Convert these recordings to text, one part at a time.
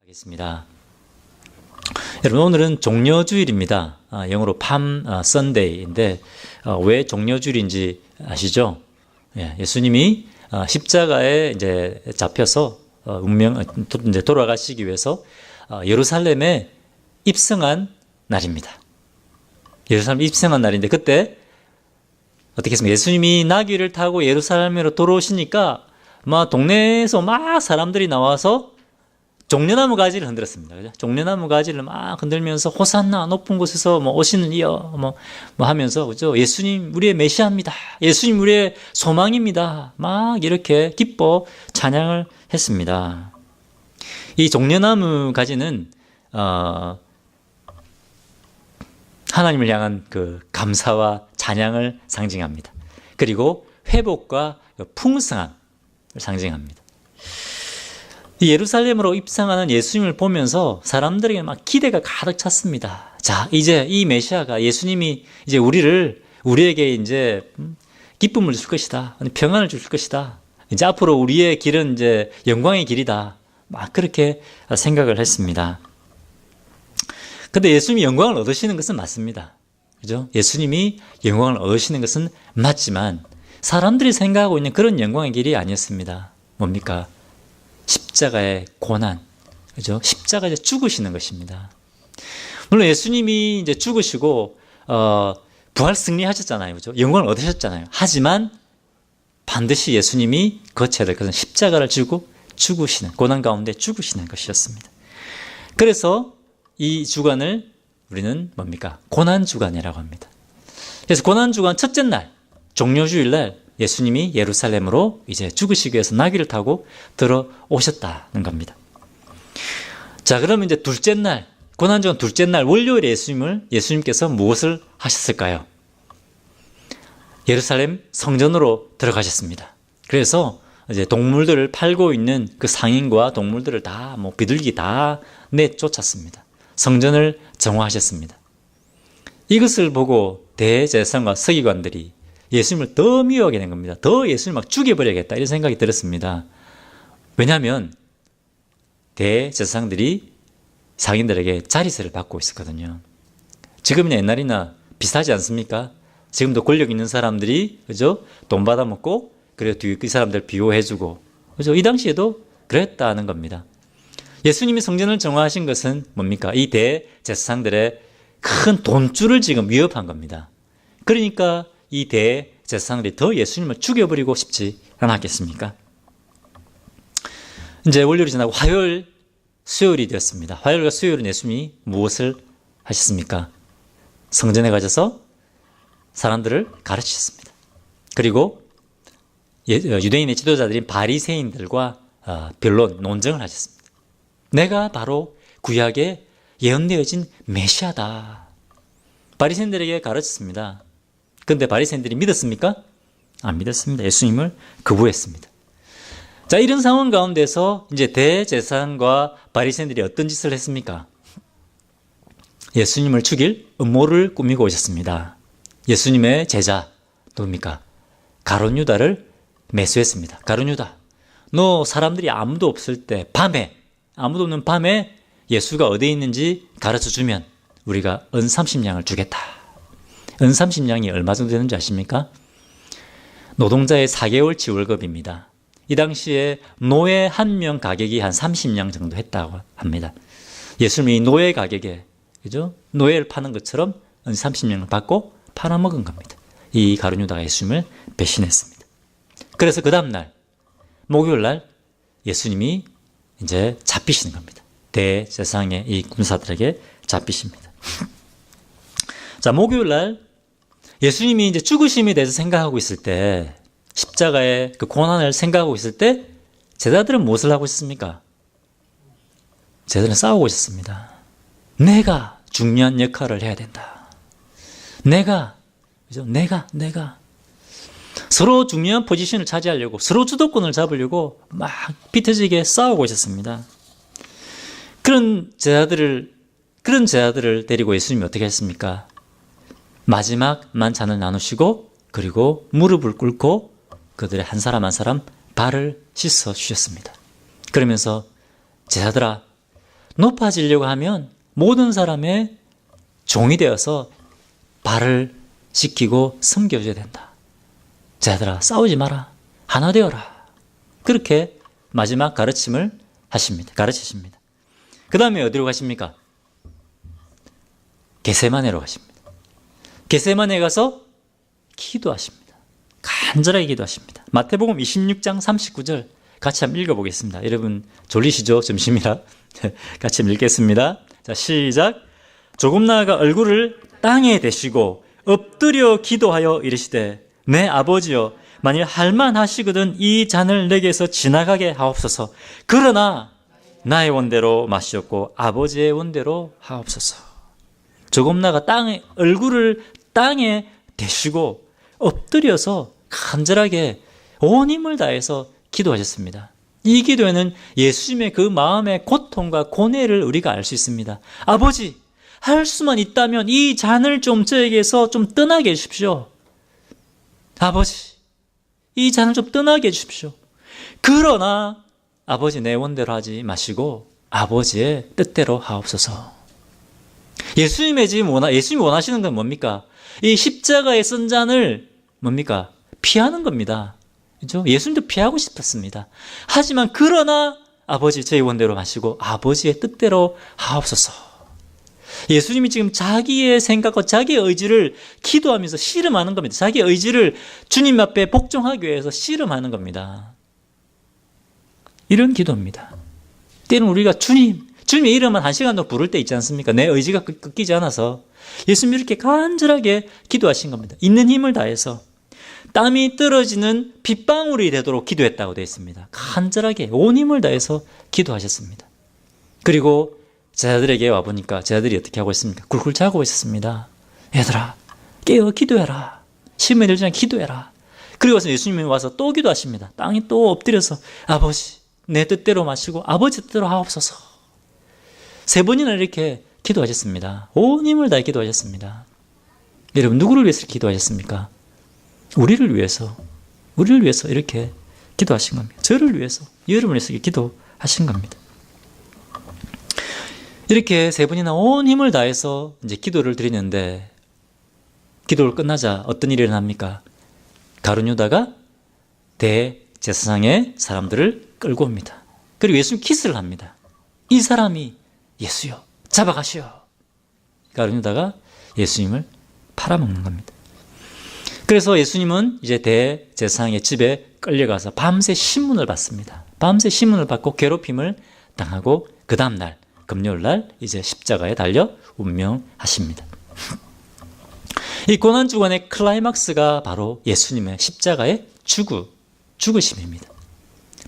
하겠습니다. 여러분, 오늘은 종려주일입니다. 영어로 팜 선데이인데 왜 종려주일인지 아시죠? 예수님이 십자가에 이제 잡혀서 이제 돌아가시기 위해서 예루살렘에 입성한 날입니다. 예루살렘 입성한 날인데 그때 어떻게 했습니까? 예수님이 나귀를 타고 예루살렘으로 돌아오시니까 막 동네에서 막 사람들이 나와서 종려나무 가지를 흔들었습니다. 그죠? 종려나무 가지를 막 흔들면서 호산나 높은 곳에서 뭐 오시는 이여 뭐 하면서 그죠? 예수님 우리의 메시아입니다. 예수님 우리의 소망입니다. 막 이렇게 기뻐 찬양을 했습니다. 이 종려나무 가지는 하나님을 향한 그 감사와 찬양을 상징합니다. 그리고 회복과 풍성함을 상징합니다. 예루살렘으로 입성하는 예수님을 보면서 사람들에게 막 기대가 가득 찼습니다. 자, 이제 이 메시아가 예수님이 이제 우리에게 이제 기쁨을 줄 것이다. 평안을 줄 것이다. 이제 앞으로 우리의 길은 이제 영광의 길이다. 막 그렇게 생각을 했습니다. 근데 예수님이 영광을 얻으시는 것은 맞습니다. 그죠? 예수님이 영광을 얻으시는 것은 맞지만 사람들이 생각하고 있는 그런 영광의 길이 아니었습니다. 뭡니까? 십자가의 고난, 그죠? 십자가에 죽으시는 것입니다. 물론 예수님이 이제 죽으시고 부활 승리하셨잖아요, 그죠? 영광을 얻으셨잖아요. 하지만 반드시 예수님이 거쳐야 될 것은 십자가를 지고 죽으시는 고난 가운데 죽으시는 것이었습니다. 그래서 이 주간을 우리는 뭡니까? 고난 주간이라고 합니다. 그래서 고난 주간 첫째 날, 종려주일 날 예수님이 예루살렘으로 이제 죽으시기 위해서 나귀를 타고 들어오셨다는 겁니다. 자, 그러면 이제 둘째 날, 고난주간 둘째 날 월요일에 예수님께서 무엇을 하셨을까요? 예루살렘 성전으로 들어가셨습니다. 그래서 이제 동물들을 팔고 있는 그 상인과 동물들을 다 비둘기 다 내쫓았습니다. 성전을 정화하셨습니다. 이것을 보고 대제사장과 서기관들이 예수님을 더 미워하게 된 겁니다. 더 예수님을 막 죽여버려야겠다 이런 생각이 들었습니다. 왜냐하면 대제사장들이 상인들에게 자리세를 받고 있었거든요. 지금이나 옛날이나 비슷하지 않습니까? 지금도 권력 있는 사람들이 그죠? 돈 받아먹고 그리고 그 사람들 비호해주고 그죠? 이 당시에도 그랬다는 겁니다. 예수님이 성전을 정화하신 것은 뭡니까? 이 대제사장들의 큰 돈줄을 지금 위협한 겁니다. 그러니까 이 대제사장들이 더 예수님을 죽여버리고 싶지 않았겠습니까? 이제 월요일이 지나고 화요일, 수요일이 되었습니다. 화요일과 수요일은 예수님이 무엇을 하셨습니까? 성전에 가셔서 사람들을 가르치셨습니다. 그리고 유대인의 지도자들인 바리새인들과 변론, 논쟁을 하셨습니다. 내가 바로 구약에 예언되어진 메시아다. 바리새인들에게 가르쳤습니다. 그런데 바리새인들이 믿었습니까? 안 믿었습니다. 예수님을 거부했습니다. 자, 이런 상황 가운데서 이제 대제사장과 바리새인들이 어떤 짓을 했습니까? 예수님을 죽일 음모를 꾸미고 오셨습니다. 예수님의 제자 누굽니까? 가룟 유다를 매수했습니다. 가룟 유다, 너 사람들이 아무도 없을 때 밤에 아무도 없는 밤에 예수가 어디에 있는지 가르쳐주면 우리가 은 30냥을 주겠다. 은 30냥이 얼마 정도 되는지 아십니까? 노동자의 4개월치 월급입니다. 이 당시에 노예 한 명 가격이 한 30냥 정도 했다고 합니다. 예수님이 노예 가격에, 그죠? 노예를 파는 것처럼 은 30냥을 받고 팔아먹은 겁니다. 이 가룟 유다가 예수님을 배신했습니다. 그래서 그 다음날, 목요일 날 예수님이 이제 잡히시는 겁니다. 대제사장의 이 군사들에게 잡히십니다. 자, 목요일 날 예수님이 이제 죽으심에 대해서 생각하고 있을 때, 십자가의 그 고난을 생각하고 있을 때, 제자들은 무엇을 하고 있습니까? 제자들은 싸우고 있었습니다. 내가 중요한 역할을 해야 된다. 그죠? 내가. 서로 중요한 포지션을 차지하려고, 서로 주도권을 잡으려고 막 비틀지게 싸우고 있었습니다. 그런 제자들을 데리고 예수님이 어떻게 했습니까? 마지막 만찬을 나누시고 그리고 무릎을 꿇고 그들의 한 사람 한 사람 발을 씻어 주셨습니다. 그러면서 제자들아, 높아지려고 하면 모든 사람의 종이 되어서 발을 지키고 섬겨줘야 된다. 자들아, 싸우지 마라. 하나 되어라. 그렇게 마지막 가르치십니다. 그 다음에 어디로 가십니까? 겟세마네로 가십니다. 겟세마네 가서 기도하십니다. 간절하게 기도하십니다. 마태복음 26장 39절 같이 한번 읽어보겠습니다. 여러분 졸리시죠? 점심이라. 같이 한번 읽겠습니다. 자, 시작. 조금 나아가 얼굴을 땅에 대시고 엎드려 기도하여 이르시되 내 아버지여, 만일 할만하시거든 이 잔을 내게서 지나가게 하옵소서. 그러나 나의 원대로 마시옵고 아버지의 원대로 하옵소서. 조금 나아가 얼굴을 땅에 대시고 엎드려서 간절하게 온 힘을 다해서 기도하셨습니다. 이 기도에는 예수님의 그 마음의 고통과 고뇌를 우리가 알 수 있습니다. 아버지, 할 수만 있다면 이 잔을 좀 저에게서 좀 떠나게 해주십시오. 아버지, 이 잔을 좀 떠나게 해주십시오. 그러나 아버지 내 원대로 하지 마시고 아버지의 뜻대로 하옵소서. 예수님이 원하시는 건 뭡니까? 이 십자가의 쓴 잔을 뭡니까? 피하는 겁니다. 그렇죠? 예수님도 피하고 싶었습니다. 하지만 그러나 아버지 저희 원대로 마시고 아버지의 뜻대로 하옵소서. 예수님이 지금 자기의 생각과 자기의 의지를 기도하면서 씨름하는 겁니다. 자기의 의지를 주님 앞에 복종하기 위해서 씨름하는 겁니다. 이런 기도입니다. 때는 우리가 주님의 이름만 한 시간 동안 부를 때 있지 않습니까? 내 의지가 꺾이지 않아서 예수님이 이렇게 간절하게 기도하신 겁니다. 있는 힘을 다해서 땀이 떨어지는 빗방울이 되도록 기도했다고 되어 있습니다. 간절하게 온 힘을 다해서 기도하셨습니다. 그리고 제자들에게 와보니까 제자들이 어떻게 하고 있습니까? 굴굴 자고 있었습니다. 얘들아, 깨어 기도해라. 시험에 들지 않게 기도해라. 그리고 와서 예수님이 와서 또 기도하십니다. 땅에 또 엎드려서 아버지 내 뜻대로 마시고 아버지 뜻대로 하옵소서. 3번이나 이렇게 기도하셨습니다. 온 힘을 다해 기도하셨습니다. 여러분 누구를 위해서 기도하셨습니까? 우리를 위해서 이렇게 기도하신 겁니다. 저를 위해서, 여러분을 위해서 기도하신 겁니다. 이렇게 3번이나 온 힘을 다해서 이제 기도를 드리는데 기도를 끝나자 어떤 일이 일어납니까? 가룟 유다가 대제사장의 사람들을 끌고 옵니다. 그리고 예수님 키스를 합니다. 이 사람이 예수요, 잡아가시오. 가룟 유다가 예수님을 팔아먹는 겁니다. 그래서 예수님은 이제 대제사장의 집에 끌려가서 밤새 신문을 받습니다. 밤새 신문을 받고 괴롭힘을 당하고 그 다음날 금요일 날 이제 십자가에 달려 운명하십니다. 이 고난주간의 클라이막스가 바로 예수님의 십자가의 죽으심입니다.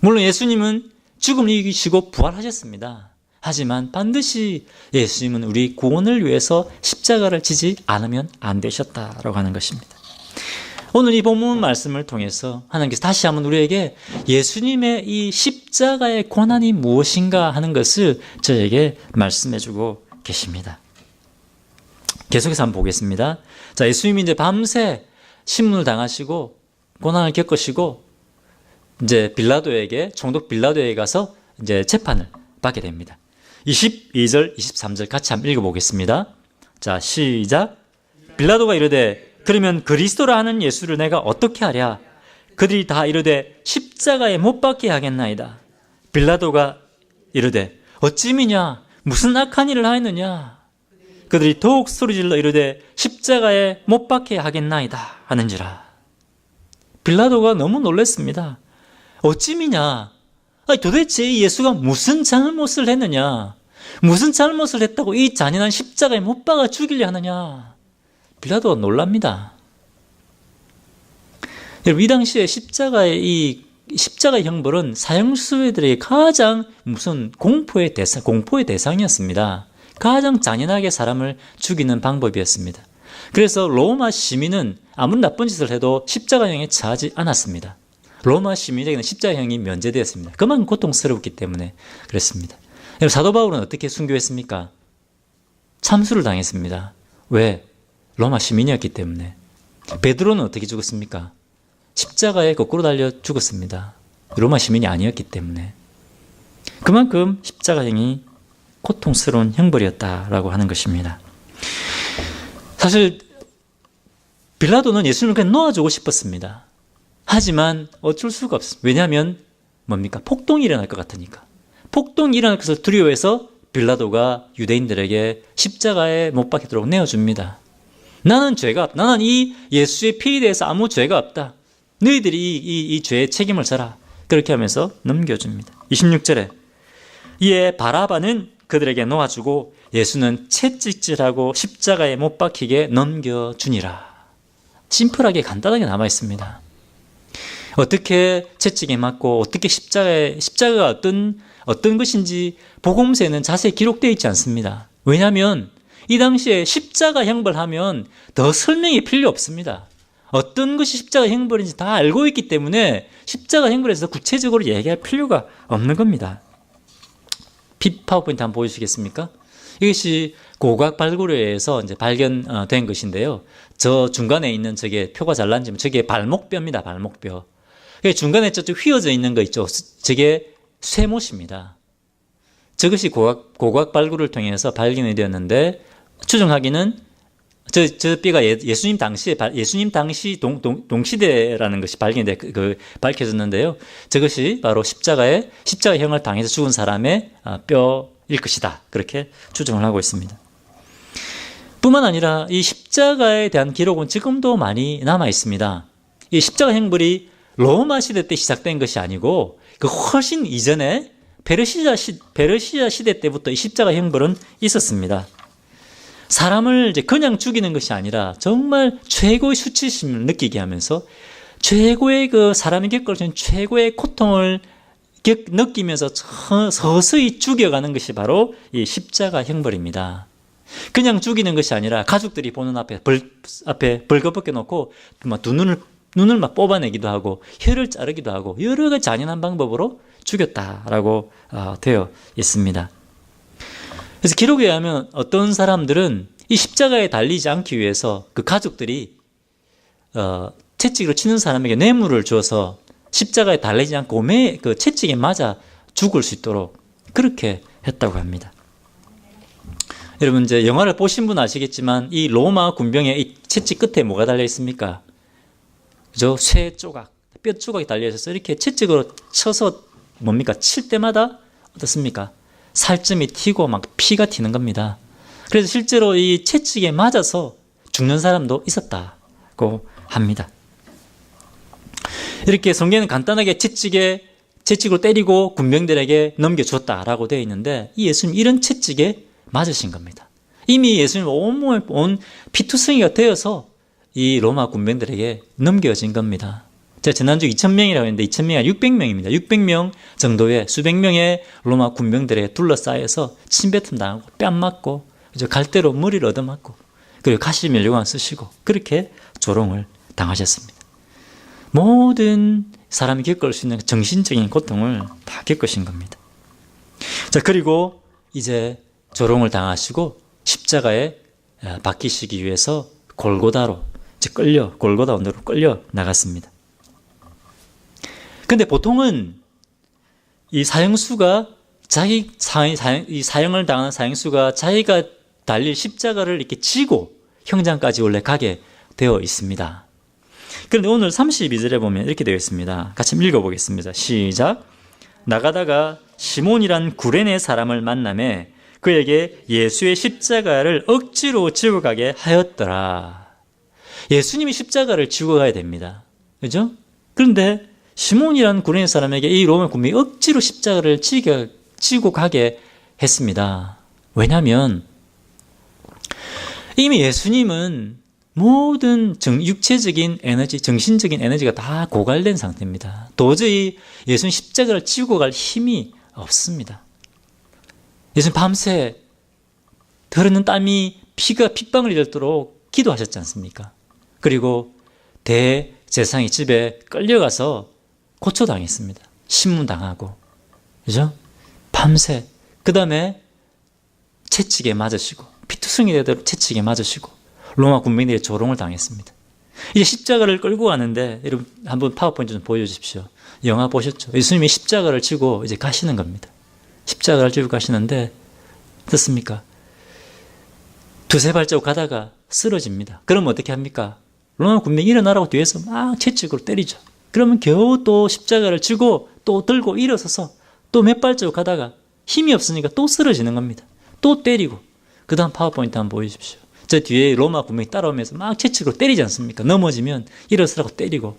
물론 예수님은 죽음을 이기시고 부활하셨습니다. 하지만 반드시 예수님은 우리 구원을 위해서 십자가를 지지 않으면 안 되셨다라고 하는 것입니다. 오늘 이 본문 말씀을 통해서 하나님께서 다시 한번 우리에게 예수님의 이 십자가의 고난이 무엇인가 하는 것을 저에게 말씀해주고 계십니다. 계속해서 한번 보겠습니다. 자, 예수님이 이제 밤새 신문을 당하시고 고난을 겪으시고 이제 총독 빌라도에게 가서 이제 재판을 받게 됩니다. 22절, 23절 같이 한번 읽어보겠습니다. 자, 시작. 빌라도가 이르되 그러면 그리스도라 하는 예수를 내가 어떻게 하랴? 그들이 다 이르되 십자가에 못 박게 하겠나이다. 빌라도가 이르되 어찌미냐? 무슨 악한 일을 하였느냐? 그들이 더욱 소리질러 이르되 십자가에 못 박게 하겠나이다 하는지라. 빌라도가 너무 놀랐습니다. 어찌미냐? 아니, 도대체 예수가 무슨 잘못을 했느냐? 무슨 잘못을 했다고 이 잔인한 십자가에 못 박아 죽이려 하느냐? 빌라도가 놀랍니다. 여러분, 이 당시에 십자가의 형벌은 사형수배들에게 가장 공포의 대상이었습니다. 가장 잔인하게 사람을 죽이는 방법이었습니다. 그래서 로마 시민은 아무리 나쁜 짓을 해도 십자가형에 처하지 않았습니다. 로마 시민에게는 십자가형이 면제되었습니다. 그만큼 고통스러웠기 때문에 그랬습니다. 여러분, 사도 바울은 어떻게 순교했습니까? 참수를 당했습니다. 왜? 로마 시민이었기 때문에. 베드로는 어떻게 죽었습니까? 십자가에 거꾸로 달려 죽었습니다. 로마 시민이 아니었기 때문에. 그만큼 십자가형이 고통스러운 형벌이었다라고 하는 것입니다. 사실 빌라도는 예수님을 그냥 놓아주고 싶었습니다. 하지만 어쩔 수가 없습니다. 왜냐하면 뭡니까? 폭동이 일어날 것 같으니까. 폭동이 일어날 것을 두려워해서 빌라도가 유대인들에게 십자가에 못 박히도록 내어줍니다. 나는 이 예수의 피에 대해서 아무 죄가 없다. 너희들이 이 죄의 책임을 져라. 그렇게 하면서 넘겨줍니다. 26절에 이에 바라바는 그들에게 놓아주고 예수는 채찍질하고 십자가에 못 박히게 넘겨주니라. 심플하게 간단하게 남아 있습니다. 어떻게 채찍에 맞고 어떻게 십자가가 어떤 것인지 복음서에는 자세히 기록되어 있지 않습니다. 왜냐하면 이 당시에 십자가 형벌하면 더 설명이 필요 없습니다. 어떤 것이 십자가 형벌인지 다 알고 있기 때문에 십자가 형벌에서 구체적으로 얘기할 필요가 없는 겁니다. 파워포인트 한번 보여주시겠습니까? 이것이 고고학 발굴에 의해서 이제 발견된 것인데요. 저 중간에 있는 저게 표가 잘난지만 저게 발목뼈입니다. 발목뼈. 중간에 저쪽 휘어져 있는 거 있죠. 저게 쇠못입니다. 저것이 고고학 발굴을 통해서 발견이 되었는데 추정하기는 저 뼈가 예수님 당시 동시대라는 것이 밝혀졌는데요. 저것이 바로 십자가형을 당해서 죽은 사람의 뼈일 것이다. 그렇게 추정을 하고 있습니다. 뿐만 아니라 이 십자가에 대한 기록은 지금도 많이 남아 있습니다. 이 십자가 형벌이 로마 시대 때 시작된 것이 아니고 그 훨씬 이전에 페르시아 시대 때부터 이 십자가 형벌은 있었습니다. 사람을 이제 그냥 죽이는 것이 아니라 정말 최고의 수치심을 느끼게 하면서 최고의 사람이 겪을 수 있는 최고의 고통을 느끼면서 서서히 죽여가는 것이 바로 이 십자가 형벌입니다. 그냥 죽이는 것이 아니라 가족들이 보는 앞에 벌거벗겨 놓고 막 눈을 막 뽑아내기도 하고 혀를 자르기도 하고 여러 가지 잔인한 방법으로 죽였다라고 되어 있습니다. 그래서 기록에 의하면 어떤 사람들은 이 십자가에 달리지 않기 위해서 그 가족들이 채찍으로 치는 사람에게 뇌물을 줘서 십자가에 달리지 않고 그 채찍에 맞아 죽을 수 있도록 그렇게 했다고 합니다. 여러분 이제 영화를 보신 분 아시겠지만 이 로마 군병의 이 채찍 끝에 뭐가 달려 있습니까? 그죠? 쇠 조각, 뼈 조각이 달려 있어서 이렇게 채찍으로 쳐서 뭡니까? 칠 때마다 어떻습니까? 살점이 튀고 막 피가 튀는 겁니다. 그래서 실제로 이 채찍에 맞아서 죽는 사람도 있었다고 합니다. 이렇게 성경에는 간단하게 채찍으로 때리고 군병들에게 넘겨줬다라고 되어 있는데 이 예수님 이런 채찍에 맞으신 겁니다. 이미 예수님 온몸에 피투성이가 되어서 이 로마 군병들에게 넘겨진 겁니다. 제가 지난주 2,000명이라고 했는데 2,000명이 아니라 600명입니다. 600명 정도의 수백 명의 로마 군병들에 둘러싸여서 침뱉음 당하고 뺨 맞고 갈대로 머리를 얻어맞고 그리고 가시면류관 쓰시고 그렇게 조롱을 당하셨습니다. 모든 사람이 겪을 수 있는 정신적인 고통을 다 겪으신 겁니다. 자, 그리고 이제 조롱을 당하시고 십자가에 박히시기 위해서 골고다로 골고다 언덕으로 끌려 나갔습니다. 근데 보통은 이 사형수가 이 사형을 당하는 사형수가 자기가 달릴 십자가를 이렇게 지고 형장까지 원래 가게 되어 있습니다. 그런데 오늘 32절에 보면 이렇게 되어 있습니다. 같이 읽어보겠습니다. 시작. 나가다가 시몬이란 구레네 사람을 만나매 그에게 예수의 십자가를 억지로 지고 가게 하였더라. 예수님이 십자가를 지고 가야 됩니다. 그죠? 그런데 시몬이라는 구레네 사람에게 이 로마 군병이 억지로 십자가를 지고 가게 했습니다. 왜냐하면 이미 예수님은 모든 육체적인 에너지, 정신적인 에너지가 다 고갈된 상태입니다. 도저히 예수님 십자가를 지고 갈 힘이 없습니다. 예수님 밤새 흐르는 땀이 피가 핏방울이 되도록 기도하셨지 않습니까? 그리고 대제사장의 집에 끌려가서 고초당했습니다. 신문당하고, 그죠? 밤새. 그 다음에 채찍에 맞으시고, 피투성이 되도록 채찍에 맞으시고, 로마 군병들의 조롱을 당했습니다. 이제 십자가를 끌고 가는데, 여러분, 한번 파워포인트 좀 보여주십시오. 영화 보셨죠? 예수님이 십자가를 지고 이제 가시는 겁니다. 십자가를 지고 가시는데, 어떻습니까? 두세 발자국 가다가 쓰러집니다. 그럼 어떻게 합니까? 로마 군병이 일어나라고 뒤에서 막 채찍으로 때리죠. 그러면 겨우 또 십자가를 쥐고 또 들고 일어서서 또 몇 발자국 가다가 힘이 없으니까 또 쓰러지는 겁니다. 또 때리고. 그 다음 파워포인트 한번 보여주십시오. 저 뒤에 로마 군병이 따라오면서 막 채찍으로 때리지 않습니까? 넘어지면 일어서라고 때리고.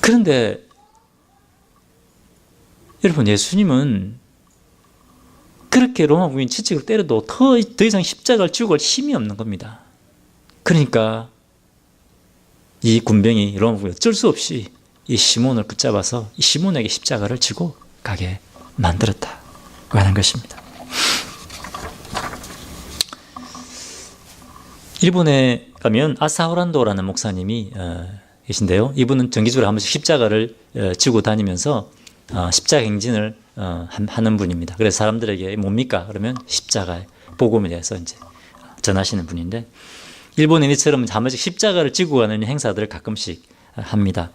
그런데 여러분, 예수님은 그렇게 로마 군인 채찍으로 때려도 더 이상 십자가를 쥐고 갈 힘이 없는 겁니다. 그러니까 이 군병이 로마 군이 어쩔 수 없이 이 시몬을 붙잡아서 이 시몬에게 십자가를 쥐고 가게 만들었다고 하는 것입니다. 일본에 가면 아사호란도라는 목사님이 계신데요. 이분은 정기적으로 한 번씩 십자가를 쥐고 다니면서 십자가 행진을 하는 분입니다. 그래서 사람들에게 뭡니까? 그러면 십자가의 복음에 대해서 이제 전하시는 분인데, 일본은 이처럼 한 번씩 십자가를 쥐고 가는 행사들을 가끔씩 합니다.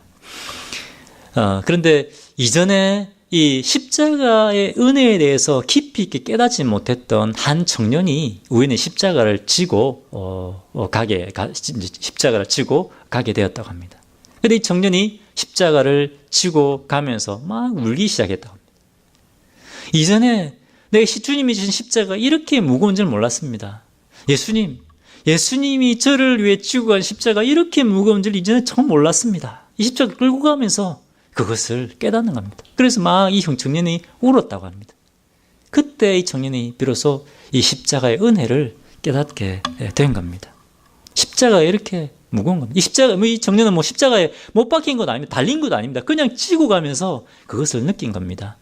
그런데 이전에 이 십자가의 은혜에 대해서 깊이 있게 깨닫지 못했던 한 청년이 우연히 십자가를 지고 십자가를 지고 가게 되었다고 합니다. 그런데 이 청년이 십자가를 지고 가면서 막 울기 시작했다고 합니다. 이전에 내가 주님이 주신 십자가가 이렇게 무거운 줄 몰랐습니다. 예수님이 저를 위해 지고 간 십자가 이렇게 무거운 줄 이전에 처음 몰랐습니다. 이 십자가 끌고 가면서 그것을 깨닫는 겁니다. 그래서 막 이 청년이 울었다고 합니다. 그때 이 청년이 비로소 이 십자가의 은혜를 깨닫게 된 겁니다. 십자가가 이렇게 무거운 겁니다. 이 청년은 십자가에 못 박힌 건 아닙니다. 달린 것도 아닙니다. 그냥 지고 가면서 그것을 느낀 겁니다.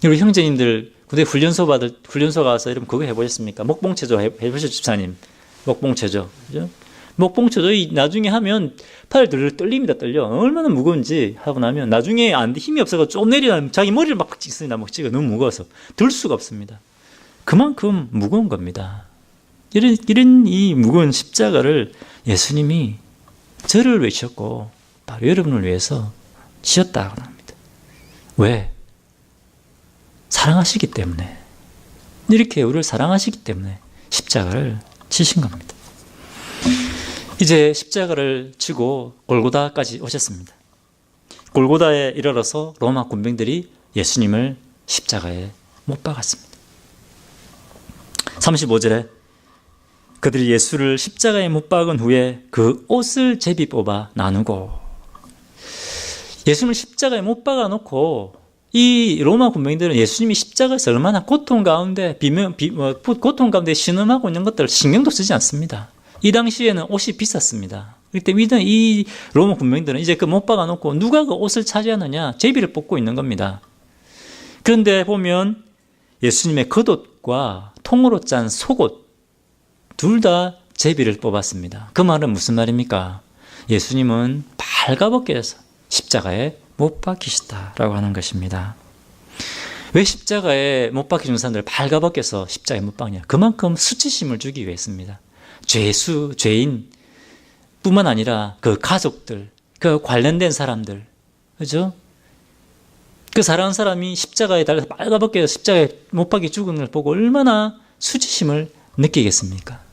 우리 형제님들 군대 훈련소 가서 여러분 그거 해보셨습니까? 목봉체조 해보셨죠, 집사님? 목봉체조. 그죠? 목봉체조 나중에 하면 팔 떨립니다. 떨려. 얼마나 무거운지 하고 나면 나중에 힘이 없어서 좀 내리면 자기 머리를 막 찍습니다. 막 찍어. 너무 무거워서 들 수가 없습니다. 그만큼 무거운 겁니다. 이런 이 무거운 십자가를 예수님이 저를 위해 지었고 바로 여러분을 위해서 지었다고 합니다. 왜? 사랑하시기 때문에. 이렇게 우리를 사랑하시기 때문에 십자가를 지신 겁니다. 이제 십자가를 지고 골고다까지 오셨습니다. 골고다에 이르러서 로마 군병들이 예수님을 십자가에 못 박았습니다. 35절에 그들이 예수를 십자가에 못 박은 후에 그 옷을 제비 뽑아 나누고, 예수님을 십자가에 못 박아 놓고 이 로마 군병들은 예수님이 십자가에서 얼마나 고통 가운데 고통 가운데 신음하고 있는 것들을 신경도 쓰지 않습니다. 이 당시에는 옷이 비쌌습니다. 그렇기 때문에 이 로마 군병들은 이제 그 못 박아놓고 누가 그 옷을 차지하느냐 제비를 뽑고 있는 겁니다. 그런데 보면 예수님의 겉옷과 통으로 짠 속옷 둘 다 제비를 뽑았습니다. 그 말은 무슨 말입니까? 예수님은 발가벗겨서 십자가에 못 박히셨다라고 하는 것입니다. 왜 십자가에 못 박히는 사람들을 발가벗겨서 십자가에 못 박냐? 그만큼 수치심을 주기 위해서입니다. 죄인 뿐만 아니라 그 가족들, 그 관련된 사람들, 그죠? 그 사랑하는 사람이 십자가에 달려서 빨가벗겨 십자가에 못 박혀 죽은 걸 보고 얼마나 수치심을 느끼겠습니까?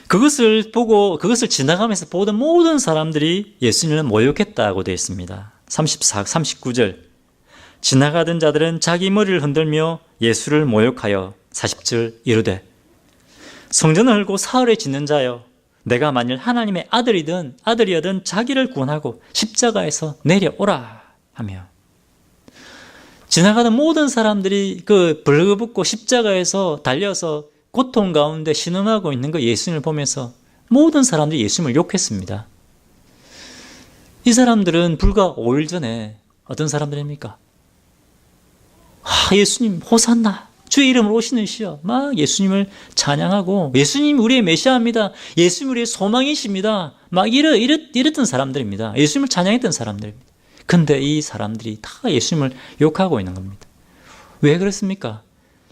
그것을 보고, 그것을 지나가면서 보던 모든 사람들이 예수님을 모욕했다고 되어 있습니다. 39절. 지나가던 자들은 자기 머리를 흔들며 예수를 모욕하여 40절 이르되 성전을 헐고 사흘에 짓는 자여, 내가 만일 하나님의 아들이여든 자기를 구원하고 십자가에서 내려오라 하며, 지나가는 모든 사람들이 그 벌거벗고 십자가에서 달려서 고통 가운데 신음하고 있는 그 예수님을 보면서 모든 사람들이 예수님을 욕했습니다. 이 사람들은 불과 5일 전에 어떤 사람들입니까? 예수님 호산나, 주의 이름으로 오시는 시여, 막 예수님을 찬양하고 예수님 우리의 메시아입니다, 예수님 우리의 소망이십니다, 막 이랬던 사람들입니다. 예수님을 찬양했던 사람들입니다. 근데 이 사람들이 다 예수님을 욕하고 있는 겁니다. 왜 그렇습니까?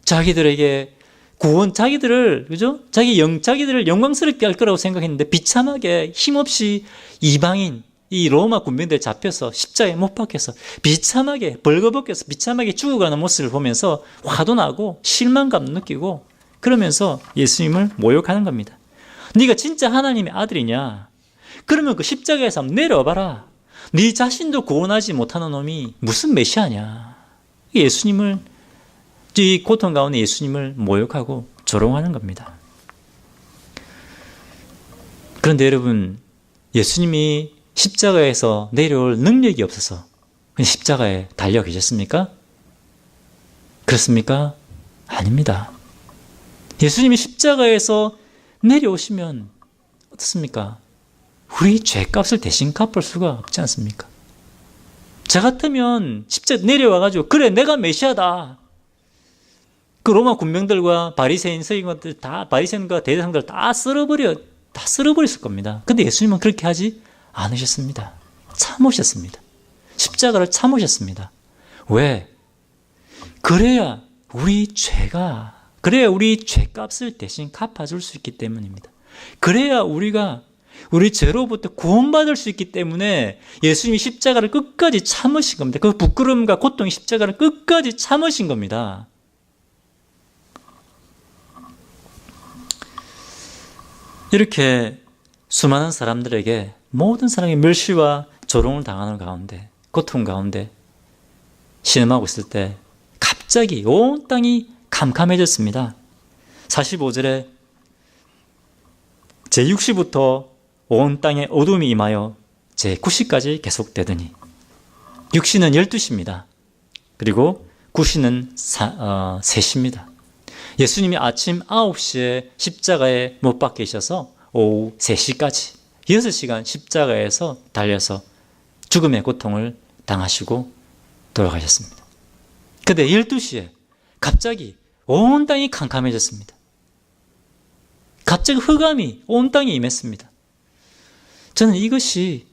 자기들에게 구원, 자기들을 영광스럽게 할 거라고 생각했는데 비참하게 힘없이 이방인, 이 로마 군병들 잡혀서 십자가에 못 박혀서 비참하게 벌거벗겨서 비참하게 죽어가는 모습을 보면서 화도 나고 실망감도 느끼고 그러면서 예수님을 모욕하는 겁니다. 네가 진짜 하나님의 아들이냐? 그러면 그 십자가에서 한번 내려와봐라. 네 자신도 구원하지 못하는 놈이 무슨 메시아냐? 예수님을, 이 고통 가운데 예수님을 모욕하고 조롱하는 겁니다. 그런데 여러분, 예수님이 십자가에서 내려올 능력이 없어서 그냥 십자가에 달려 계셨습니까? 그렇습니까? 아닙니다. 예수님이 십자가에서 내려오시면 어떻습니까? 우리 죄값을 대신 갚을 수가 없지 않습니까? 저 같으면 십자가 내려와가지고 그래 내가 메시아다. 그 로마 군병들과 바리새인 서기관들 다 바리새인과 대제사장들 다 쓸어버렸을 겁니다. 근데 예수님은 그렇게 하지 않으셨습니다. 참으셨습니다. 십자가를 참으셨습니다. 왜? 그래야 우리 죄값을 대신 갚아줄 수 있기 때문입니다. 그래야 우리가 우리 죄로부터 구원받을 수 있기 때문에 예수님이 십자가를 끝까지 참으신 겁니다. 그 부끄러움과 고통의 십자가를 끝까지 참으신 겁니다. 이렇게 수많은 사람들에게 모든 사람이 멸시와 조롱을 당하는 가운데, 고통 가운데 신음하고 있을 때 갑자기 온 땅이 캄캄해졌습니다. 45절에 제6시부터 온 땅에 어둠이 임하여 제9시까지 계속되더니 6시는 12시입니다. 그리고 9시는 3시입니다. 예수님이 아침 9시에 십자가에 못 박히셔서 오후 3시까지 6시간 십자가에서 달려서 죽음의 고통을 당하시고 돌아가셨습니다. 그런데 12시에 갑자기 온 땅이 캄캄해졌습니다. 갑자기 흑암이 온 땅에 임했습니다. 저는 이것이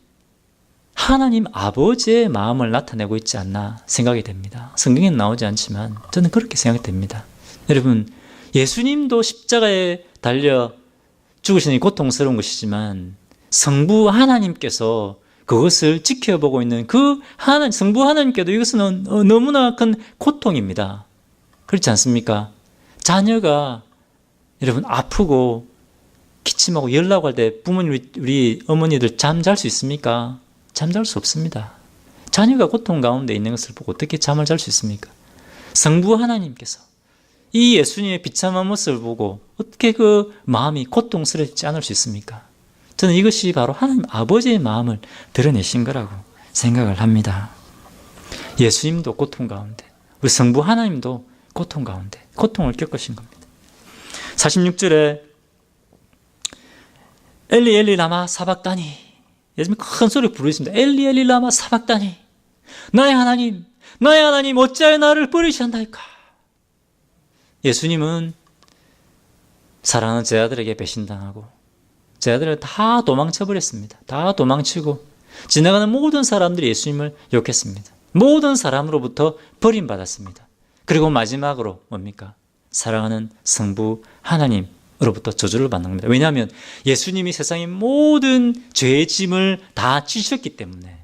하나님 아버지의 마음을 나타내고 있지 않나 생각이 됩니다. 성경에는 나오지 않지만 저는 그렇게 생각이 됩니다. 여러분, 예수님도 십자가에 달려 죽으시는 고통스러운 것이지만 성부 하나님께서 그것을 지켜보고 있는 그 성부 하나님께도 이것은 너무나 큰 고통입니다. 그렇지 않습니까? 자녀가 여러분 아프고 기침하고 열나고 할 때 부모님, 우리 어머니들 잠잘 수 있습니까? 잠잘 수 없습니다. 자녀가 고통 가운데 있는 것을 보고 어떻게 잠을 잘 수 있습니까? 성부 하나님께서 이 예수님의 비참한 모습을 보고 어떻게 그 마음이 고통스럽지 않을 수 있습니까? 저는 이것이 바로 하나님 아버지의 마음을 드러내신 거라고 생각을 합니다. 예수님도 고통 가운데, 우리 성부 하나님도 고통 가운데 고통을 겪으신 겁니다. 46절에 엘리 엘리 라마 사박다니, 예수님이 큰 소리 부르셨습니다. 엘리 엘리 라마 사박다니, 나의 하나님 어찌하여 나를 버리셨나이까. 예수님은 사랑하는 제 아들에게 배신당하고 제 아들을 다 도망쳐버렸습니다. 다 도망치고 지나가는 모든 사람들이 예수님을 욕했습니다. 모든 사람으로부터 버림받았습니다. 그리고 마지막으로 뭡니까? 사랑하는 성부 하나님으로부터 저주를 받는 겁니다. 왜냐하면 예수님이 세상의 모든 죄의 짐을 다 지셨기 때문에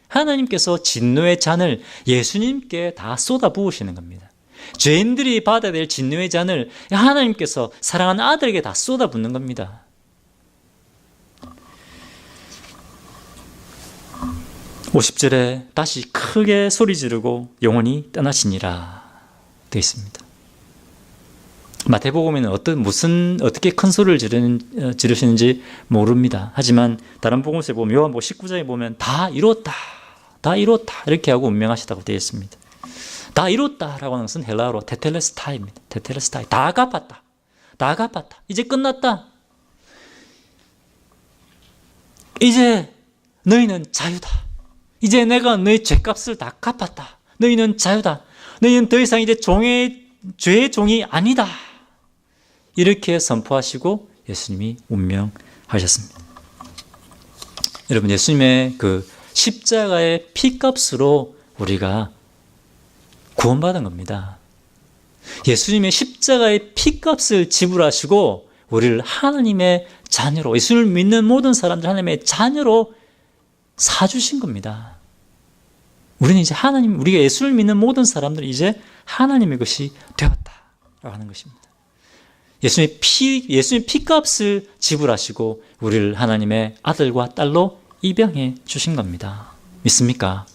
하나님께서 진노의 잔을 예수님께 다 쏟아 부으시는 겁니다. 죄인들이 받아야 될 진노의 잔을 하나님께서 사랑하는 아들에게 다 쏟아 붓는 겁니다. (50절에) 다시 크게 소리 지르고 영원히 떠나시니라 되어 있습니다. 마태복음에는 어떻게 큰 소리를 지르시는지 모릅니다. 하지만 다른 복음서에 보면, 요한복음 19장에 보면 다 이뤘다 이렇게 하고 운명하시다고 되어 있습니다. 다 이뤘다라고 하는 것은 헬라어로 테텔레스타이입니다. 테텔레스타이, 다 갚았다. 이제 끝났다. 이제 너희는 자유다. 이제 내가 너희 죄값을 다 갚았다. 너희는 자유다. 너희는 더 이상 이제 죄의 종이 아니다. 이렇게 선포하시고 예수님이 운명하셨습니다. 여러분, 예수님의 그 십자가의 피값으로 우리가 구원받은 겁니다. 예수님의 십자가의 피값을 지불하시고 우리를 하나님의 자녀로, 예수님을 믿는 모든 사람들 하나님의 자녀로 사주신 겁니다. 우리는 이제 하나님, 우리가 예수를 믿는 모든 사람들은 이제 하나님의 것이 되었다라고 하는 것입니다. 예수님의 피값을 지불하시고 우리를 하나님의 아들과 딸로 입양해 주신 겁니다. 믿습니까?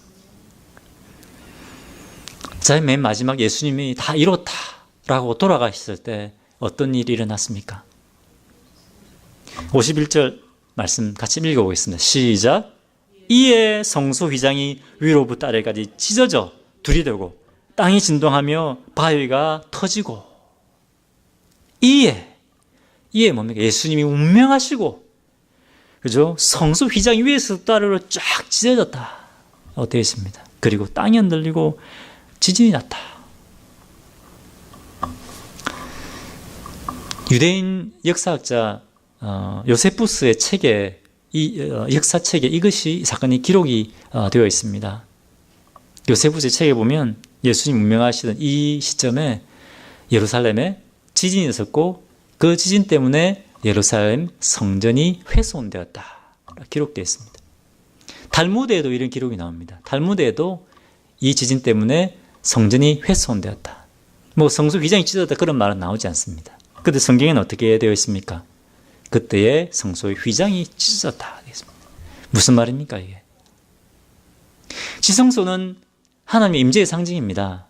자, 맨 마지막 예수님이 다 이뤘다라고 돌아가셨을 때 어떤 일이 일어났습니까? 51절 말씀 같이 읽어보겠습니다. 시작. 이에 성소 휘장이 위로부터 아래까지 찢어져 두리되고 땅이 진동하며 바위가 터지고. 이에 뭡니까? 예수님이 운명하시고, 그죠? 성소 휘장이 위에서부터 아래로 쫙 찢어졌다 되어 있습니다. 그리고 땅이 흔들리고 지진이 났다. 유대인 역사학자 요세푸스의 책에, 이 역사책에 이것이 사건이 기록이 되어 있습니다. 요세푸스의 책에 보면 예수님 운명하시던 이 시점에 예루살렘에 지진이 있었고 그 지진 때문에 예루살렘 성전이 훼손되었다 기록되어 있습니다. 달무드에도 이런 기록이 나옵니다. 달무드에도 이 지진 때문에 성전이 훼손되었다. 뭐 성소 휘장이 찢어졌다 그런 말은 나오지 않습니다. 그런데 성경에는 어떻게 되어 있습니까? 그때의 성소의 휘장이 찢어졌다. 무슨 말입니까 이게? 지성소는 하나님의 임재의 상징입니다.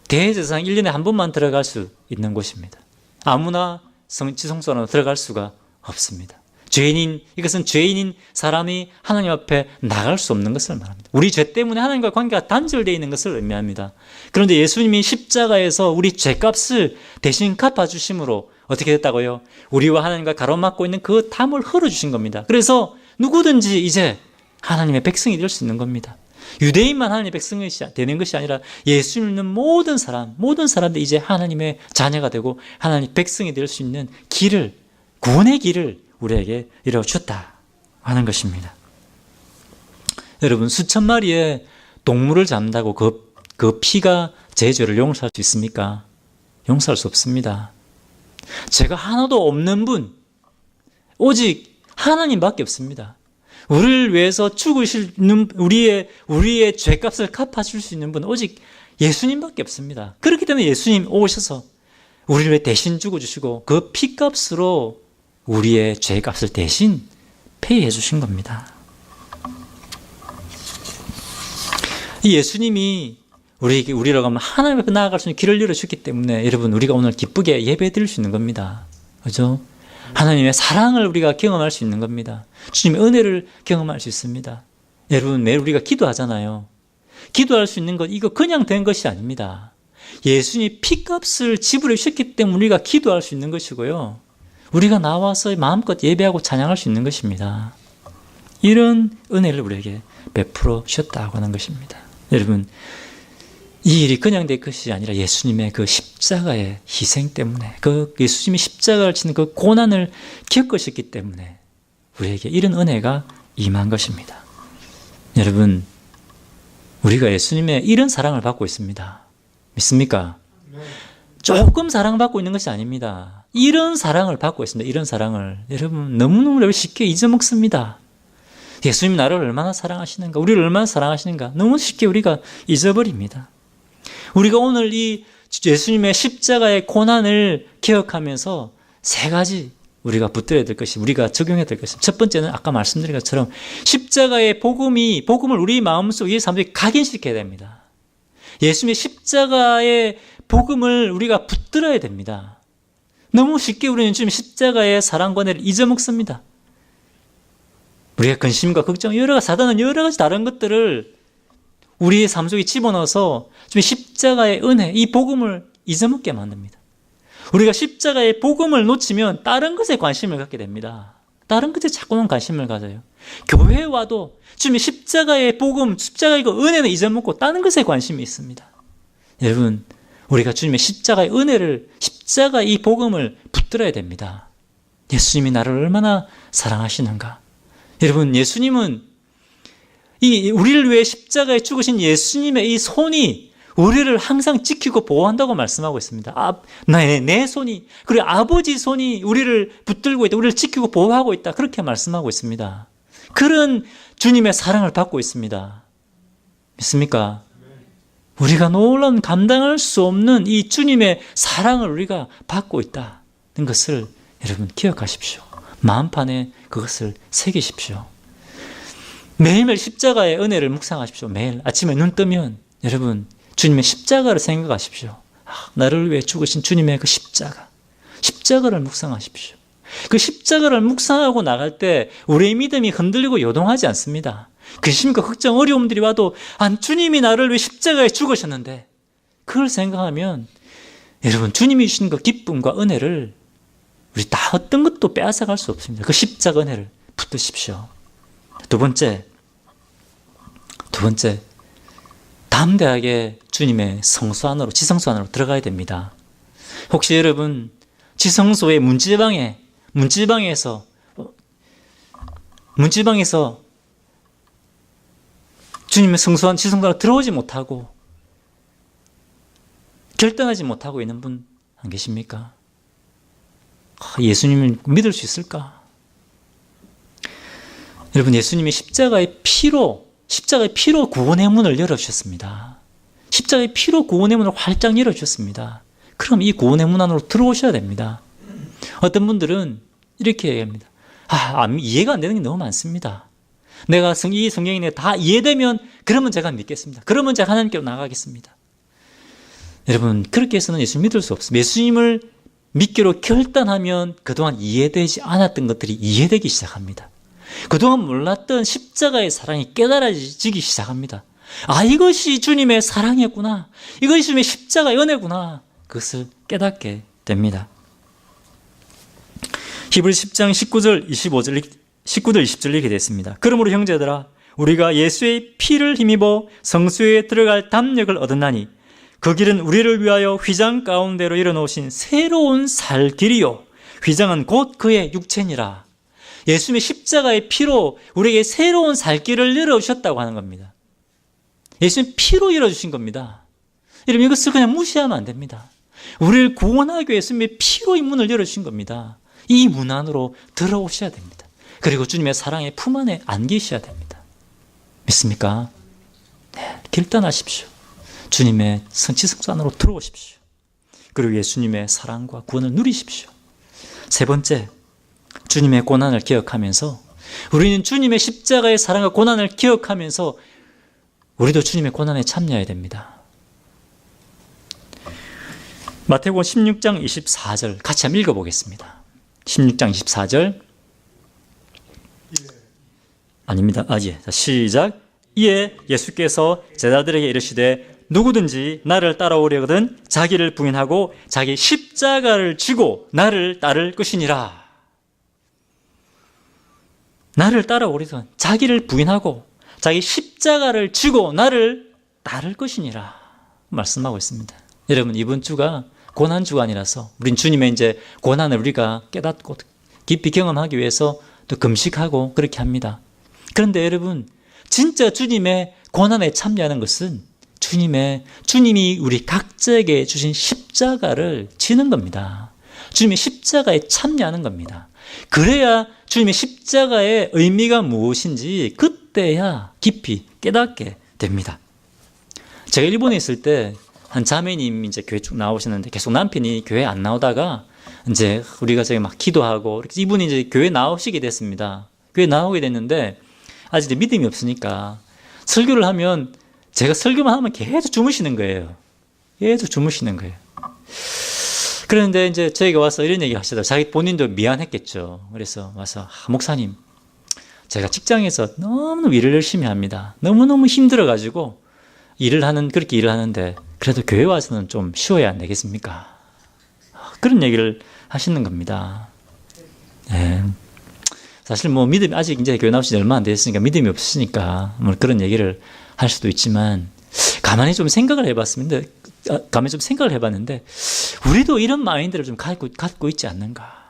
대제사장 1년에 한 번만 들어갈 수 있는 곳입니다. 아무나 지성소는 들어갈 수가 없습니다. 이것은 죄인인 사람이 하나님 앞에 나갈 수 없는 것을 말합니다. 우리 죄 때문에 하나님과 관계가 단절되어 있는 것을 의미합니다. 그런데 예수님이 십자가에서 우리 죄값을 대신 갚아주심으로 어떻게 됐다고요? 우리와 하나님과 가로막고 있는 그 담을 흘러주신 겁니다. 그래서 누구든지 이제 하나님의 백성이 될 수 있는 겁니다. 유대인만 하나님의 백성이 되는 것이 아니라 예수 믿는 모든 사람들 이제 하나님의 자녀가 되고 하나님의 백성이 될 수 있는 길을, 구원의 길을 우리에게 이루어줬다 하는 것입니다. 여러분, 수천 마리의 동물을 잡는다고 그 피가 제 죄를 용서할 수 있습니까? 용서할 수 없습니다. 죄가 하나도 없는 분, 오직 하나님밖에 없습니다. 우리를 위해서 죽으시는 우리의 죄값을 갚아줄 수 있는 분 오직 예수님밖에 없습니다. 그렇기 때문에 예수님 오셔서 우리를 위해 대신 죽어주시고 그 피값으로 우리의 죄값을 대신 페이해 주신 겁니다. 이 예수님이 우리라고 하면 하나님 앞에 나아갈 수 있는 길을 열어주셨기 때문에 여러분 우리가 오늘 기쁘게 예배 드릴 수 있는 겁니다. 그렇죠? 하나님의 사랑을 우리가 경험할 수 있는 겁니다. 주님의 은혜를 경험할 수 있습니다. 여러분 매일 우리가 기도하잖아요. 기도할 수 있는 것 이거 그냥 된 것이 아닙니다. 예수님이 피값을 지불해 주셨기 때문에 우리가 기도할 수 있는 것이고요. 우리가 나와서 마음껏 예배하고 찬양할 수 있는 것입니다. 이런 은혜를 우리에게 베풀어 주셨다고 하는 것입니다. 여러분 이 일이 그냥 될 것이 아니라 예수님의 그 십자가의 희생 때문에 그 예수님이 십자가를 치는 그 고난을 겪으셨기 때문에 우리에게 이런 은혜가 임한 것입니다. 여러분 우리가 예수님의 이런 사랑을 받고 있습니다. 믿습니까? 조금 사랑받고 있는 것이 아닙니다. 이런 사랑을 받고 있습니다. 이런 사랑을 여러분 너무너무 쉽게 잊어먹습니다. 예수님이 나를 얼마나 사랑하시는가, 우리를 얼마나 사랑하시는가 너무 쉽게 우리가 잊어버립니다. 우리가 오늘 이 예수님의 십자가의 고난을 기억하면서 세 가지 우리가 붙들어야 될 것이, 우리가 적용해야 될 것이, 첫 번째는 아까 말씀드린 것처럼 십자가의 복음을 우리 마음속에 사람들이 각인시켜야 됩니다. 예수님의 십자가의 복음을 우리가 붙들어야 됩니다. 너무 쉽게 우리는 지금 십자가의 사랑과 은혜를 잊어먹습니다. 우리가 근심과 걱정, 사단은 여러 가지 다른 것들을 우리의 삶 속에 집어넣어서 좀 십자가의 은혜, 이 복음을 잊어먹게 만듭니다. 우리가 십자가의 복음을 놓치면 다른 것에 관심을 갖게 됩니다. 다른 것에 자꾸만 관심을 가져요. 교회에 와도 지금 십자가의 복음, 십자가의 그 은혜는 잊어먹고 다른 것에 관심이 있습니다. 여러분, 우리가 주님의 십자가의 은혜를, 십자가의 이 복음을 붙들어야 됩니다. 예수님이 나를 얼마나 사랑하시는가. 여러분, 예수님은 우리를 위해 십자가에 죽으신 예수님의 이 손이 우리를 항상 지키고 보호한다고 말씀하고 있습니다. 내 손이, 그리고 아버지 손이 우리를 붙들고 있다, 우리를 지키고 보호하고 있다, 그렇게 말씀하고 있습니다. 그런 주님의 사랑을 받고 있습니다. 믿습니까? 우리가 놀라운 감당할 수 없는 이 주님의 사랑을 우리가 받고 있다는 것을 여러분 기억하십시오. 마음판에 그것을 새기십시오. 매일매일 십자가의 은혜를 묵상하십시오. 매일 아침에 눈 뜨면 여러분 주님의 십자가를 생각하십시오. 나를 위해 죽으신 주님의 그 십자가를 묵상하십시오. 그 십자가를 묵상하고 나갈 때 우리의 믿음이 흔들리고 요동하지 않습니다. 근심과 걱정, 어려움들이 와도 주님이 나를 위해 십자가에 죽으셨는데 그걸 생각하면 여러분 주님이 주신 그 기쁨과 은혜를 우리 다 어떤 것도 빼앗아갈 수 없습니다. 그 십자가 은혜를 붙드십시오. 두 번째, 담대하게 주님의 성소 안으로, 지성소 안으로 들어가야 됩니다. 혹시 여러분 지성소의 문지방에서 주님의 성소한 지성소로 들어오지 못하고 결단하지 못하고 있는 분 안 계십니까? 예수님을 믿을 수 있을까? 여러분 예수님이 십자가의 피로 구원의 문을 열어주셨습니다. 십자가의 피로 구원의 문을 활짝 열어주셨습니다. 그럼 이 구원의 문 안으로 들어오셔야 됩니다. 어떤 분들은 이렇게 얘기합니다. 이해가 안 되는 게 너무 많습니다. 내가 이 성경이 다 이해되면 그러면 제가 믿겠습니다. 그러면 제가 하나님께로 나가겠습니다. 여러분 그렇게 해서는 예수님 믿을 수 없습니다. 예수님을 믿기로 결단하면 그동안 이해되지 않았던 것들이 이해되기 시작합니다. 그동안 몰랐던 십자가의 사랑이 깨달아지기 시작합니다. 이것이 주님의 사랑이었구나. 이것이 주님의 십자가의 은혜구나. 그것을 깨닫게 됩니다. 히브리 10장 19절 20절 이렇게 됐습니다. 그러므로 형제들아 우리가 예수의 피를 힘입어 성소에 들어갈 담력을 얻었나니 그 길은 우리를 위하여 휘장 가운데로 일어놓으신 새로운 살 길이요 휘장은 곧 그의 육체니라. 예수님의 십자가의 피로 우리에게 새로운 살 길을 열어주셨다고 하는 겁니다. 예수님 피로 열어주신 겁니다. 여러분 이것을 그냥 무시하면 안 됩니다. 우리를 구원하기 위해 예수님의 피로 이 문을 열어주신 겁니다. 이 문 안으로 들어오셔야 됩니다. 그리고 주님의 사랑의 품 안에 안기셔야 됩니다. 믿습니까? 네, 결단하십시오. 주님의 지성소 안으로 들어오십시오. 그리고 예수님의 사랑과 구원을 누리십시오. 세 번째, 주님의 고난을 기억하면서 우리는 주님의 십자가의 사랑과 고난을 기억하면서 우리도 주님의 고난에 참여해야 됩니다. 마태복음 16장 24절 같이 한번 읽어보겠습니다. 16장 24절 아닙니다. 시작. 이에 예수께서 제자들에게 이르시되 누구든지 나를 따라오려거든 자기를 부인하고 자기 십자가를 지고 나를 따를 것이니라. 나를 따라오려거든 자기를 부인하고 자기 십자가를 지고 나를 따를 것이니라 말씀하고 있습니다. 여러분 이번 주가 고난주가 아니라서 우린 주님의 이제 고난을 우리가 깨닫고 깊이 경험하기 위해서 또 금식하고 그렇게 합니다. 그런데 여러분 진짜 주님의 고난에 참여하는 것은 주님이 우리 각자에게 주신 십자가를 지는 겁니다. 주님의 십자가에 참여하는 겁니다. 그래야 주님의 십자가의 의미가 무엇인지 그때야 깊이 깨닫게 됩니다. 제가 일본에 있을 때 한 자매님 이제 교회 쭉 나오시는데 계속 남편이 교회 안 나오다가 이제 우리가 저기 막 기도하고 이분이 이제 교회 나오시게 됐습니다. 교회 나오게 됐는데 아직 믿음이 없으니까 설교를 하면 제가 설교만 하면 계속 주무시는 거예요. 그런데 이제 저희가 와서 이런 얘기 하시더라고요. 자기 본인도 미안했겠죠. 그래서 와서 목사님 제가 직장에서 너무너무 일을 열심히 합니다. 너무너무 힘들어가지고 그렇게 일을 하는데 그래도 교회 와서는 좀 쉬어야 안 되겠습니까? 그런 얘기를 하시는 겁니다. 네. 사실 믿음이 아직 이제 교회 나오신 지 얼마 안 됐으니까 믿음이 없으시니까 그런 얘기를 할 수도 있지만 가만히 좀 생각을 해봤는데 우리도 이런 마인드를 좀 갖고 있지 않는가?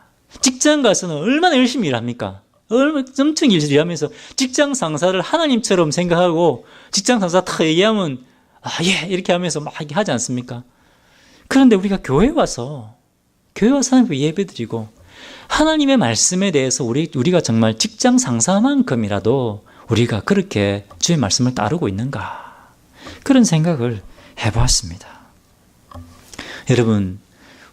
직장 가서는 얼마나 열심히 일합니까? 엄청 열심히 일하면서 직장 상사를 하나님처럼 생각하고 직장 상사 다 얘기하면 예 이렇게 하면서 막 하지 않습니까? 그런데 우리가 교회 와서 하나님 예배드리고 하나님의 말씀에 대해서 우리가 정말 직장 상사만큼이라도 우리가 그렇게 주의 말씀을 따르고 있는가? 그런 생각을 해보았습니다. 여러분,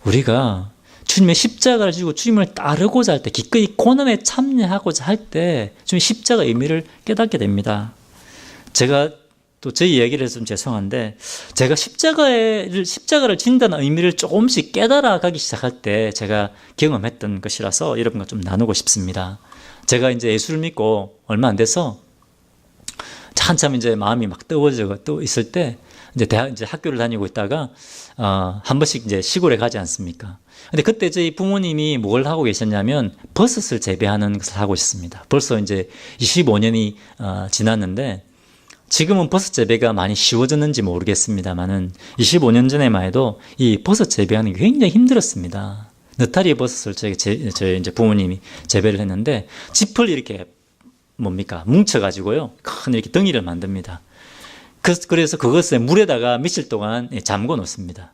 우리가 주님의 십자가를 지고 주님을 따르고자 할 때, 기꺼이 고난에 참여하고자 할 때 주님의 십자가의 의미를 깨닫게 됩니다. 제가 또 제 이야기를 해서 좀 죄송한데, 제가 십자가를 진다는 의미를 조금씩 깨달아가기 시작할 때 제가 경험했던 것이라서 여러분과 좀 나누고 싶습니다. 제가 이제 예수를 믿고 얼마 안 돼서 한참 이제 마음이 막 뜨거워져 있을 때, 이제 학교를 다니고 있다가 한 번씩 이제 시골에 가지 않습니까? 근데 그때 저희 부모님이 뭘 하고 계셨냐면 버섯을 재배하는 것을 하고 있습니다. 벌써 이제 25년이 지났는데, 지금은 버섯 재배가 많이 쉬워졌는지 모르겠습니다만은 25년 전에만 해도 이 버섯 재배하는 게 굉장히 힘들었습니다. 느타리 버섯을 저희 이제 부모님이 재배를 했는데, 짚을 이렇게 뭉쳐가지고요, 큰 이렇게 덩이를 만듭니다. 그래서 그것을 물에다가 며칠 동안 잠궈 놓습니다.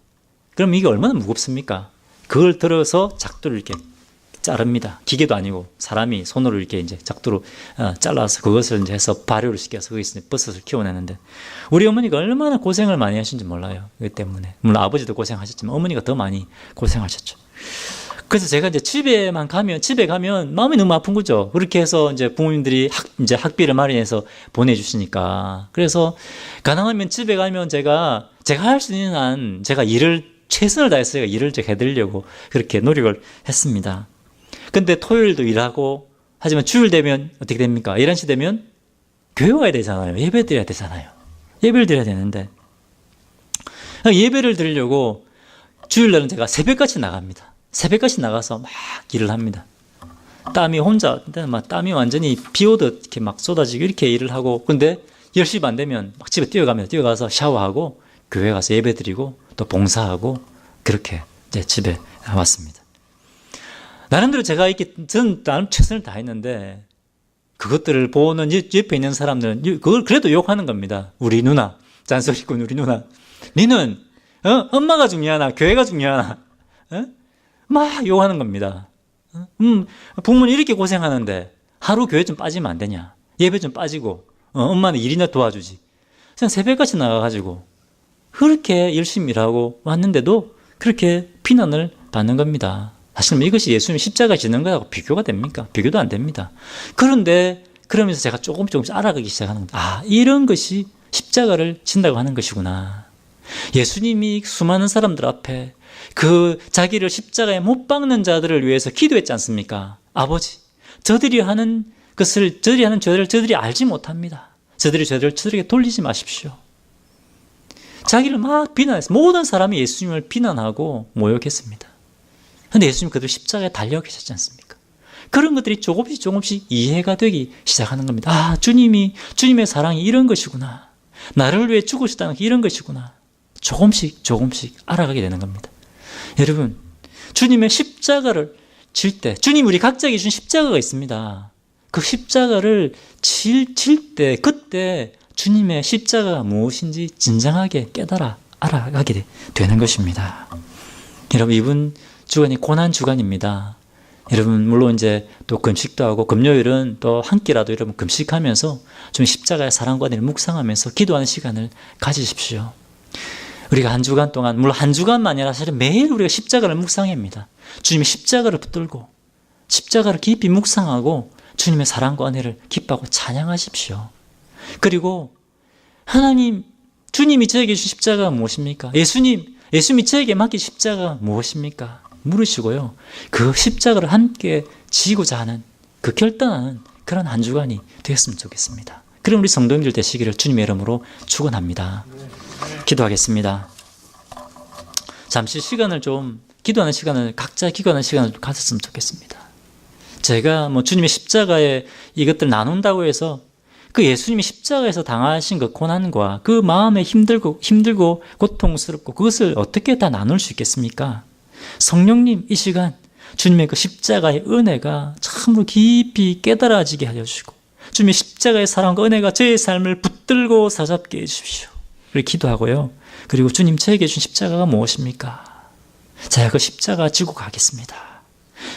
그럼 이게 얼마나 무겁습니까? 그걸 들어서 작두를 이렇게 자릅니다. 기계도 아니고 사람이 손으로 이렇게 이제 작두로 잘라서 그것을 이제 해서 발효를 시켜서 거기서 버섯을 키워내는데, 우리 어머니가 얼마나 고생을 많이 하신지 몰라요. 이것 때문에. 물론 아버지도 고생하셨지만 어머니가 더 많이 고생하셨죠. 그래서 제가 이제 집에 가면 마음이 너무 아픈 거죠. 그렇게 해서 이제 부모님들이 이제 학비를 마련해서 보내주시니까. 그래서 가능하면 집에 가면 제가 할 수 있는 한 제가 최선을 다해서 제가 일을 해드리려고 그렇게 노력을 했습니다. 근데 토요일도 일하고, 하지만 주일 되면 어떻게 됩니까? 11시 되면 교회 와야 되잖아요. 예배 드려야 되잖아요. 예배를 드려야 되는데, 예배를 드리려고 주일날은 제가 새벽같이 나갑니다. 새벽같이 나가서 막 일을 합니다. 땀이 땀이 완전히 비 오듯 이렇게 막 쏟아지고 이렇게 일을 하고, 근데 10시 반 되면 막 집에 뛰어갑니다. 뛰어가서 샤워하고 교회 가서 예배 드리고 또 봉사하고, 그렇게 이제 집에 왔습니다. 나름대로 제가 저는 나름 최선을 다했는데, 그것들을 보는 옆에 있는 사람들은 그걸 그래도 욕하는 겁니다. 우리 누나, 잔소리꾼 우리 누나. 니는 엄마가 중요하나 교회가 중요하나? 막 욕하는 겁니다. 부모님 이렇게 고생하는데 하루 교회 좀 빠지면 안 되냐? 예배 좀 빠지고 엄마는 일이나 도와주지. 그냥 새벽같이 나가가지고 그렇게 열심히 일하고 왔는데도 그렇게 비난을 받는 겁니다. 사실 이것이 예수님 십자가 지는 거하고 비교가 됩니까? 비교도 안 됩니다. 그런데 그러면서 제가 조금씩 알아가기 시작하는 겁니다. 이런 것이 십자가를 진다고 하는 것이구나. 예수님이 수많은 사람들 앞에 그 자기를 십자가에 못 박는 자들을 위해서 기도했지 않습니까? 아버지, 저들이 하는 죄를 저들이 알지 못합니다. 저들이 죄를 저들에게 돌리지 마십시오. 자기를 막 비난했어요. 모든 사람이 예수님을 비난하고 모욕했습니다. 그런데 예수님 그들 십자가에 달려 계셨지 않습니까? 그런 것들이 조금씩 이해가 되기 시작하는 겁니다. 주님의 사랑이 이런 것이구나. 나를 위해 죽으셨다는 게 이런 것이구나. 조금씩 알아가게 되는 겁니다. 여러분, 주님의 십자가를 질 때, 주님 우리 각자에게 준 십자가가 있습니다. 그 십자가를 질 때, 그때 주님의 십자가가 무엇인지 진정하게 깨달아 알아가게 되는 것입니다. 여러분, 이번 주간이 고난 주간입니다. 여러분, 물론 이제 또 금식도 하고, 금요일은 또 한 끼라도 여러분 금식하면서 좀 십자가의 사랑과 은혜를 묵상하면서 기도하는 시간을 가지십시오. 우리가 한 주간 동안, 물론 한 주간만이 아니라 사실 매일 우리가 십자가를 묵상합니다. 주님의 십자가를 붙들고 십자가를 깊이 묵상하고 주님의 사랑과 은혜를 기뻐하고 찬양하십시오. 그리고 주님이 저에게 주신 십자가가 무엇입니까? 예수님이 저에게 맡긴 십자가가 무엇입니까? 물으시고요. 그 십자가를 함께 지고자 하는, 그 결단하는 그런 한 주간이 되었으면 좋겠습니다. 그럼 우리 성도님들 되시기를 주님의 이름으로 축원합니다. 기도하겠습니다. 잠시 각자 기도하는 시간을 좀 가졌으면 좋겠습니다. 제가 주님의 십자가에 이것들 나눈다고 해서 그 예수님이 십자가에서 당하신 그 고난과 그 마음에 힘들고 고통스럽고 그것을 어떻게 다 나눌 수 있겠습니까? 성령님, 이 시간 주님의 그 십자가의 은혜가 참으로 깊이 깨달아지게 알려주시고, 주님의 십자가의 사랑과 은혜가 저의 삶을 붙들고 사잡게 해주십시오. 우리 기도하고요. 그리고 주님, 저에게 준 십자가가 무엇입니까? 제가 그 십자가 지고 가겠습니다.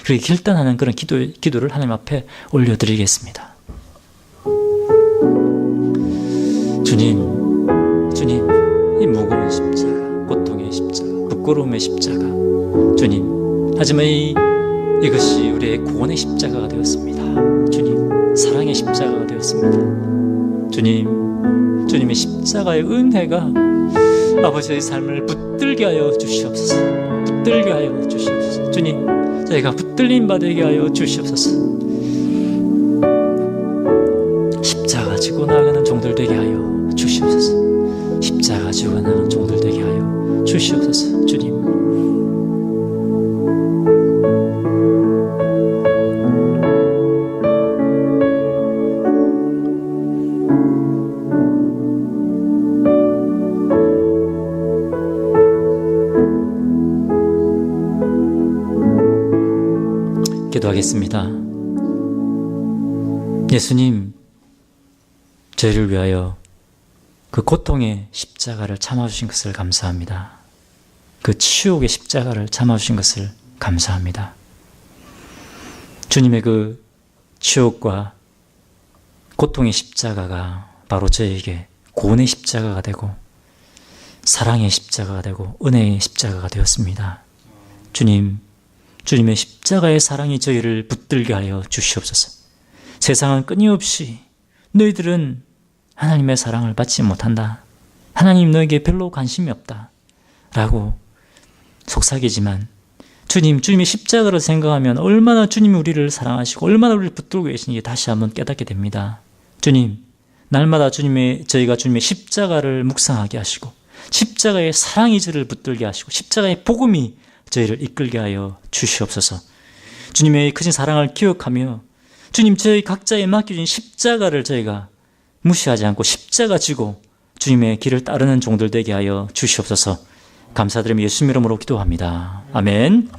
그렇게 결단하는 그런 기도를 하나님 앞에 올려드리겠습니다. 주님, 이 무거운 십자가, 고통의 십자가, 부끄러움의 십자가, 주님, 하지만 이것이 우리의 구원의 십자가가 되었습니다. 주님, 사랑의 십자가가 되었습니다. 주님의 십자가의 은혜가 아버지의 삶을 붙들게 하여 주시옵소서. 붙들게 하여 주시옵소서. 주님, 저희가 붙들림 받게 하여 주시옵소서. 십자가 지고 나가는 종들 되게 하여 주시옵소서. 십자가 지고 나가는 종들 되게 하여 주시옵소서. 주님, 기도하겠습니다. 예수님, 저희를 위하여 그 고통의 십자가를 참아주신 것을 감사합니다. 그 치욕의 십자가를 참아주신 것을 감사합니다. 주님의 그 치욕과 고통의 십자가가 바로 저에게 구원의 십자가가 되고 사랑의 십자가가 되고 은혜의 십자가가 되었습니다. 주님의 십자가의 사랑이 저희를 붙들게 하여 주시옵소서. 세상은 끊임없이 너희들은 하나님의 사랑을 받지 못한다. 하나님 너에게 별로 관심이 없다. 라고 속삭이지만 주님의 십자가를 생각하면 얼마나 주님이 우리를 사랑하시고 얼마나 우리를 붙들고 계신지 다시 한번 깨닫게 됩니다. 주님, 날마다 저희가 주님의 십자가를 묵상하게 하시고 십자가의 사랑이 저를 붙들게 하시고 십자가의 복음이 저희를 이끌게 하여 주시옵소서. 주님의 크신 사랑을 기억하며 주님 저희 각자에 맡겨진 십자가를 저희가 무시하지 않고 십자가 지고 주님의 길을 따르는 종들 되게 하여 주시옵소서. 감사드리며 예수님 이름으로 기도합니다. 아멘.